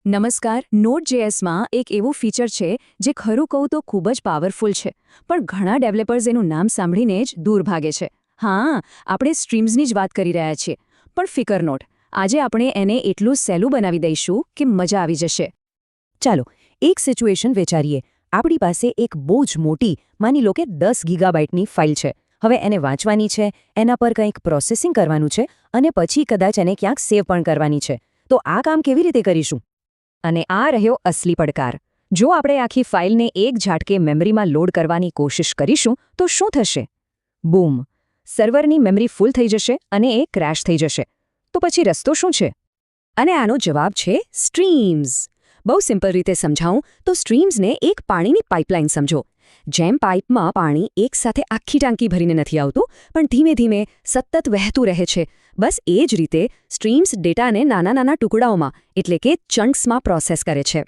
નમસ્કાર. નોટ.જેએસમાં એક એવું ફીચર છે જે ખરું કહું તો ખૂબ જ પાવરફુલ છે, પણ ઘણા ડેવલપર્સ એનું નામ સાંભળીને જ દૂર ભાગે છે. હા, આપણે સ્ટ્રીમ્સની જ વાત કરી રહ્યા છીએ, પણ ફિકર નોટ, આજે આપણે એને એટલું સહેલું બનાવી દઈશું કે મજા આવી જશે. ચાલો એક સિચ્યુએશન વિચારીએ. આપણી પાસે એક બહુ જ મોટી, માની લો કે 10 ગીગાબાઇટની ફાઇલ છે. હવે એને વાંચવાની છે, એના પર કંઈક પ્રોસેસિંગ કરવાનું છે અને પછી કદાચ એને ક્યાંક સેવ પણ કરવાની છે. તો આ કામ કેવી રીતે કરીશું? અને આ રહ્યો અસલી પડકાર. જો આપણે આખી ફાઇલને એક ઝાટકે મેમરીમાં લોડ કરવાની કોશિશ કરીશું તો શું થશે? બૂમ! સર્વરની મેમરી ફૂલ થઈ જશે અને એ ક્રેશ થઈ જશે. તો પછી રસ્તો શું છે? અને આનો જવાબ છે સ્ટ્રીમ્સ. બહુ સિમ્પલ રીતે સમજાવું તો સ્ટ્રીમ્સને એક પાણીની પાઇપલાઇન સમજો. જેમ પાઇપમાં પાણી એકસાથે આખી ટાંકી ભરીને નથી આવતું, પણ ધીમે ધીમે સતત વહેતું રહે છે. બસ એ જ રીતે સ્ટ્રીમ્સ ડેટાને નાના નાના ટુકડાઓમાં એટલે કે ચંક્સમાં પ્રોસેસ કરે છે.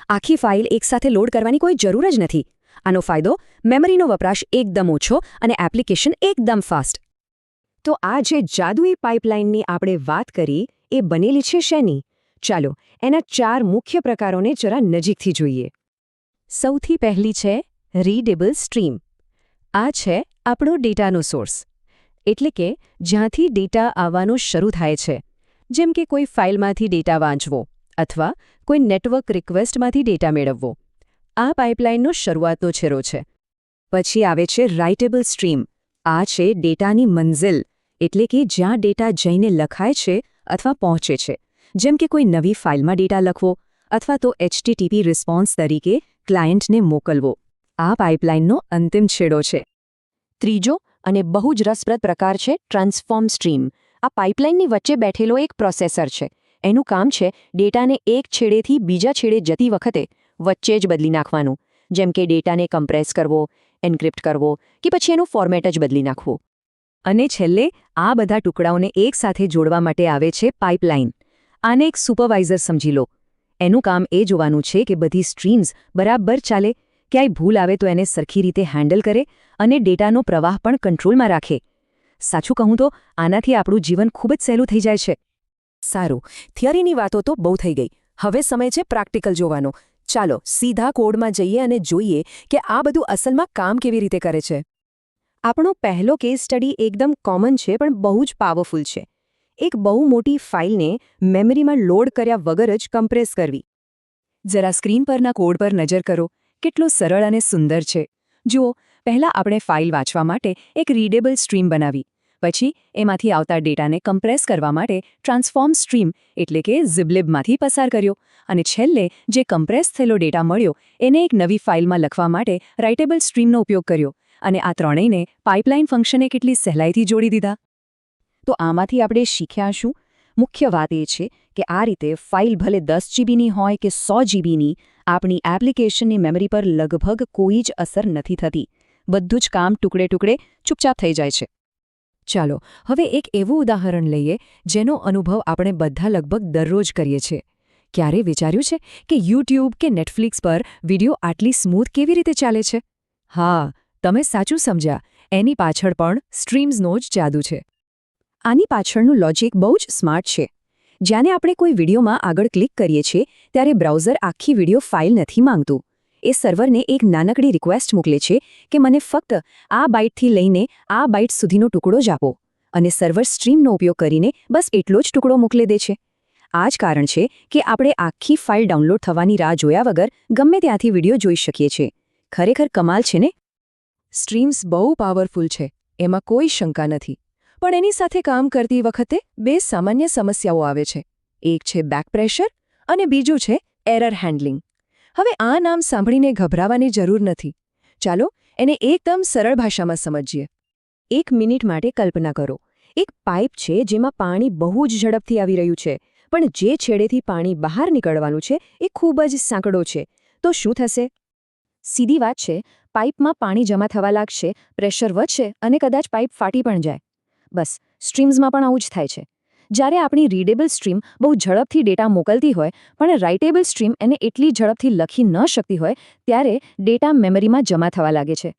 આખી ફાઇલ એકસાથે લોડ કરવાની કોઈ જરૂર જ નથી. આનો ફાયદો, મેમરીનો વપરાશ એકદમ ઓછો અને એપ્લિકેશન એકદમ ફાસ્ટ. તો આ જે જાદુઈ પાઇપલાઇનની આપણે વાત કરી એ બનેલી છે શેની? ચાલો એના 4 મુખ્ય પ્રકારોને જરા નજીકથી જોઈએ. સૌથી પહેલી છે રીડેબલ સ્ટ્રીમ. આ છે આપણો ડેટાનો સોર્સ, એટલે કે જ્યાંથી ડેટા આવવાનું શરૂ થાય છે, જેમ કે કોઈ ફાઇલમાંથી ડેટા વાંચવો અથવા કોઈ નેટવર્ક રિક્વેસ્ટમાંથી ડેટા મેળવવો. આ પાઇપલાઇનનો શરૂઆતનો છેડો છે. પછી આવે છે રાઇટેબલ સ્ટ્રીમ. આ છે ડેટાની મંઝિલ, એટલે કે જ્યાં ડેટા જઈને લખાય છે અથવા પહોંચે છે, જેમ કે કોઈ નવી ફાઇલમાં ડેટા લખવો અથવા તો HTTP રિસ્પોન્સ તરીકે ક્લાયન્ટને મોકલવો. આ પાઇપલાઇનનો અંતિમ છેડો છે. ત્રીજો અને બહુ જ રસપ્રદ પ્રકાર છે ટ્રાન્સફોર્મ સ્ટ્રીમ. આ પાઇપલાઇનની વચ્ચે બેઠેલો એક પ્રોસેસર છે. એનું કામ છે ડેટાને એક છેડેથી બીજા છેડે જતી વખતે વચ્ચે જ બદલી નાખવાનું, જેમ કે ડેટાને કમ્પ્રેસ કરવો, એન્ક્રિપ્ટ કરવો કે પછી એનું ફોર્મેટ જ બદલી નાખવું. અને છેલ્લે આ બધા ટુકડાઓને એકસાથે જોડવા માટે આવે છે પાઇપલાઇન. આને એક સુપરવાઇઝર સમજી લો. એનું કામ એ જોવાનું છે કે બધી સ્ટ્રીમ્સ બરાબર ચાલે, ક્યાંય ભૂલ આવે તો એને સરખી રીતે હેન્ડલ કરે અને ડેટાનો પ્રવાહ પણ કંટ્રોલમાં રાખે. સાચું કહું તો આનાથી આપણું જીવન ખૂબ જ સહેલું થઈ જાય છે. સારું, થિયરીની વાતો તો બહુ થઈ ગઈ. હવે સમય છે પ્રેક્ટિકલ જોવાનો. ચાલો સીધા કોડમાં જઈએ અને જોઈએ કે આ બધું અસલમાં કામ કેવી રીતે કરે છે. આપણો પહેલો કેસ સ્ટડી એકદમ કોમન છે પણ બહુ જ પાવરફુલ છે. એક બહુ મોટી ફાઇલને મેમરીમાં લોડ કર્યા વગર જ કમ્પ્રેસ કરવી. જરા સ્ક્રીન પરના કોડ પર નજર કરો. કેટલું સરળ અને સુંદર છે. જુઓ, પહેલાં આપણે ફાઇલ વાંચવા માટે એક રીડેબલ સ્ટ્રીમ બનાવી. પછી એમાંથી આવતા ડેટાને કમ્પ્રેસ કરવા માટે ટ્રાન્સફોર્મ સ્ટ્રીમ એટલે કે ઝિબલિબમાંથી પસાર કર્યો. અને છેલ્લે જે કમ્પ્રેસ થયેલો ડેટા મળ્યો એને એક નવી ફાઇલમાં લખવા માટે રાઇટેબલ સ્ટ્રીમનો ઉપયોગ કર્યો. અને આ ત્રણેયને પાઇપલાઇન ફંક્શને કેટલી સહેલાઈથી જોડી દીધા. તો આમાંથી આપણે શીખ્યા શું? મુખ્ય વાત એ છે કે આ રીતે ફાઇલ ભલે 10 જીબીની હોય કે 100 જીબીની, આપણી એપ્લિકેશનની મેમરી પર લગભગ કોઈ જ અસર નથી થતી. બધું જ કામ ટુકડે ટુકડે ચૂપચાપ થઈ જાય છે. ચાલો હવે એક એવું ઉદાહરણ લઈએ જેનો અનુભવ આપણે બધા લગભગ દરરોજ કરીએ છીએ. ક્યારે વિચાર્યું છે કે યુટ્યુબ કે નેટફ્લિક્સ પર વિડીયો આટલી સ્મૂથ કેવી રીતે ચાલે છે? હા, તમે સાચું સમજ્યા. એની પાછળ પણ સ્ટ્રીમ્સનો જ જાદુ છે. આની પાછળનું લોજિક બહુ જ સ્માર્ટ છે. જ્યારે આપણે કોઈ વિડીયોમાં આગળ ક્લિક કરીએ છીએ ત્યારે બ્રાઉઝર આખી વિડીયો ફાઇલ નથી માંગતું. એ સર્વરને એક નાનકડી રિક્વેસ્ટ મોકલે છે કે મને ફક્ત આ બાઇટથી લઈને આ બાઇટ સુધીનો ટુકડો જ આપો, અને સર્વર સ્ટ્રીમનો ઉપયોગ કરીને બસ એટલો જ ટુકડો મોકલી દે છે. આ જ કારણ છે કે આપણે આખી ફાઇલ ડાઉનલોડ થવાની રાહ જોયા વગર ગમે ત્યાંથી વિડીયો જોઈ શકીએ છીએ. ખરેખર કમાલ છે ને? સ્ટ્રીમ્સ બહુ પાવરફુલ છે, એમાં કોઈ શંકા નથી. પણ એની સાથે કામ કરતી વખતે 2 સામાન્ય સમસ્યાઓ આવે છે. એક છે બેક પ્રેશર અને બીજું છે એરર હેન્ડલિંગ. હવે આ નામ સાંભળીને ગભરાવાની જરૂર નથી. ચાલો એને એકદમ સરળ ભાષામાં સમજીએ. 1 મિનિટ માટે કલ્પના કરો. એક પાઇપ છે જેમાં પાણી બહુ જ ઝડપથી આવી રહ્યું છે, પણ જે છેડેથી પાણી બહાર નીકળવાનું છે એ ખૂબ જ સાંકડો છે. તો શું થશે? સીધી વાત છે, પાઇપમાં પાણી જમા થવા લાગશે, પ્રેશર વધશે અને કદાચ પાઇપ ફાટી પણ જાય. બસ, સ્ટ્રીમ્સમાં પણ આવું જ થાય છે. જ્યારે આપણી રીડેબલ સ્ટ્રીમ બહુ ઝડપથી ડેટા મોકલતી હોય પણ રાઇટેબલ સ્ટ્રીમ એને એટલી ઝડપથી લખી ન શકતી હોય, ત્યારે ડેટા મેમરીમાં જમા થવા લાગે છે.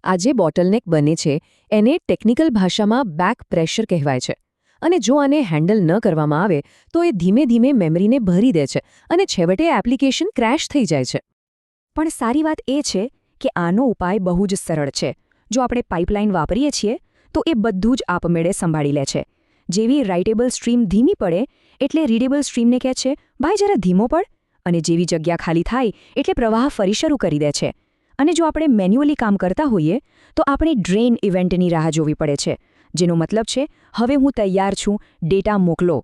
આ જે બોટલનેક બને છે એને ટેકનિકલ ભાષામાં બેક પ્રેશર કહેવાય છે. અને જો આને હેન્ડલ ન કરવામાં આવે તો એ ધીમે ધીમે મેમરીને ભરી દે છે અને છેવટે એપ્લિકેશન ક્રેશ થઈ જાય છે. પણ સારી વાત એ છે કે આનો ઉપાય બહુ જ સરળ છે. જો આપણે પાઇપલાઇન વાપરીએ છીએ તો એ બધું જ આપમેળે સંભાળી લે છે. જેવી રાઇટેબલ સ્ટ્રીમ ધીમી પડે એટલે રીડેબલ સ્ટ્રીમને કહે છે, ભાઈ જરા ધીમો પડ, અને જેવી જગ્યા ખાલી થાય એટલે પ્રવાહ ફરી શરૂ કરી દે છે. અને જો આપણે મેન્યુઅલી કામ કરતા હોઈએ તો આપણે ડ્રેન ઇવેન્ટની રાહ જોવી પડે છે, જેનો મતલબ છે હવે હું તૈયાર છું, ડેટા મોકલો.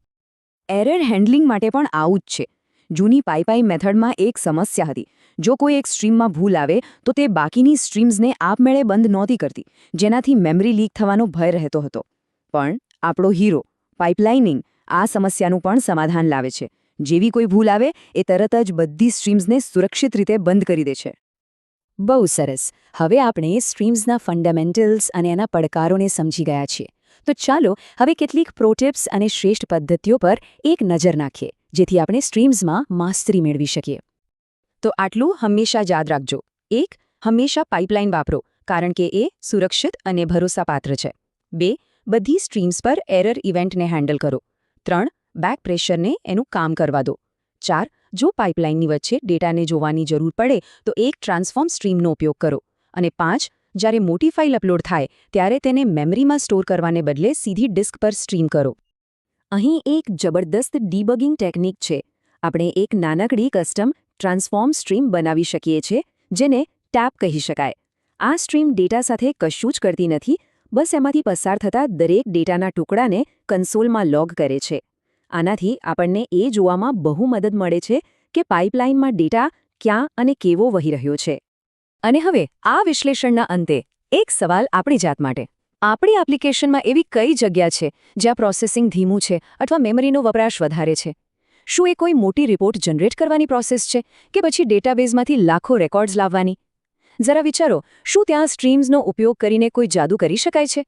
એરર હેન્ડલિંગ માટે પણ આવું જ છે. જૂની પાઇપાઈ મેથડમાં એક સમસ્યા હતી. જો કોઈ એક સ્ટ્રીમમાં ભૂલ આવે તો તે બાકીની સ્ટ્રીમ્સને આપમેળે બંધ નહોતી કરતી, જેનાથી મેમરી લીક થવાનો ભય રહેતો હતો. પણ આપણો હીરો પાઇપલાઇનિંગ આ સમસ્યાનું પણ સમાધાન લાવે છે. જેવી કોઈ ભૂલ આવે એ તરત જ બધી સ્ટ્રીમ્સને સુરક્ષિત રીતે બંધ કરી દે છે. બહુ સરસ. હવે આપણે સ્ટ્રીમ્સના ફંડામેન્ટલ્સ અને એના પડકારોને સમજી ગયા છીએ. તો ચાલો હવે કેટલીક પ્રોટિપ્સ અને શ્રેષ્ઠ પદ્ધતિઓ પર એક નજર નાખીએ, જેથી આપણે સ્ટ્રીમ્સમાં માસ્ટરી મેળવી શકીએ. તો આટલું હંમેશા યાદ રાખજો. 1. હંમેશા પાઇપલાઇન વાપરો, કારણ કે એ સુરક્ષિત અને ભરોસાપાત્ર છે. 2. બધી સ્ટ્રીમ્સ પર એરર ઇવેન્ટને હેન્ડલ કરો. 3. બેક પ્રેશરને એનું કામ કરવા દો. 4. જો પાઇપલાઇનની વચ્ચે ડેટાને જોવાની જરૂર પડે તો એક ટ્રાન્સફોર્મ સ્ટ્રીમનો ઉપયોગ કરો. અને 5. જ્યારે મોટી ફાઇલ અપલોડ થાય ત્યારે તેને મેમરીમાં સ્ટોર કરવાને બદલે સીધી ડિસ્ક પર સ્ટ્રીમ કરો. અહીં એક જબરદસ્ત ડીબગિંગ ટેકનિક છે. આપણે એક નાનકડી કસ્ટમ ટ્રાન્સફોર્મ સ્ટ્રીમ બનાવી શકીએ છીએ, જેને ટેપ કહી શકાય. આ સ્ટ્રીમ ડેટા સાથે કશું જ કરતી નથી, બસ એમાંથી પસાર થતા દરેક ડેટાના ટુકડાને કન્સોલમાં લોગ કરે છે. આનાથી આપણને એ જોવામાં બહુ મદદ મળે છે કે પાઇપલાઇનમાં ડેટા ક્યાં અને કેવો વહી રહ્યો છે. અને હવે આ વિશ્લેષણના અંતે એક સવાલ આપણી જાત માટે. આપણી એપ્લિકેશનમાં એવી કઈ જગ્યા છે જ્યાં પ્રોસેસિંગ ધીમું છે અથવા મેમરીનો વપરાશ વધારે છે? શું એ કોઈ મોટી રિપોર્ટ જનરેટ કરવાની પ્રોસેસ છે કે પછી ડેટાબેઝમાંથી લાખો રેકોર્ડ્સ લાવવાની? જરા વિચારો, શું ત્યાં સ્ટ્રીમ્સનો ઉપયોગ કરીને કોઈ જાદુ કરી શકાય છે?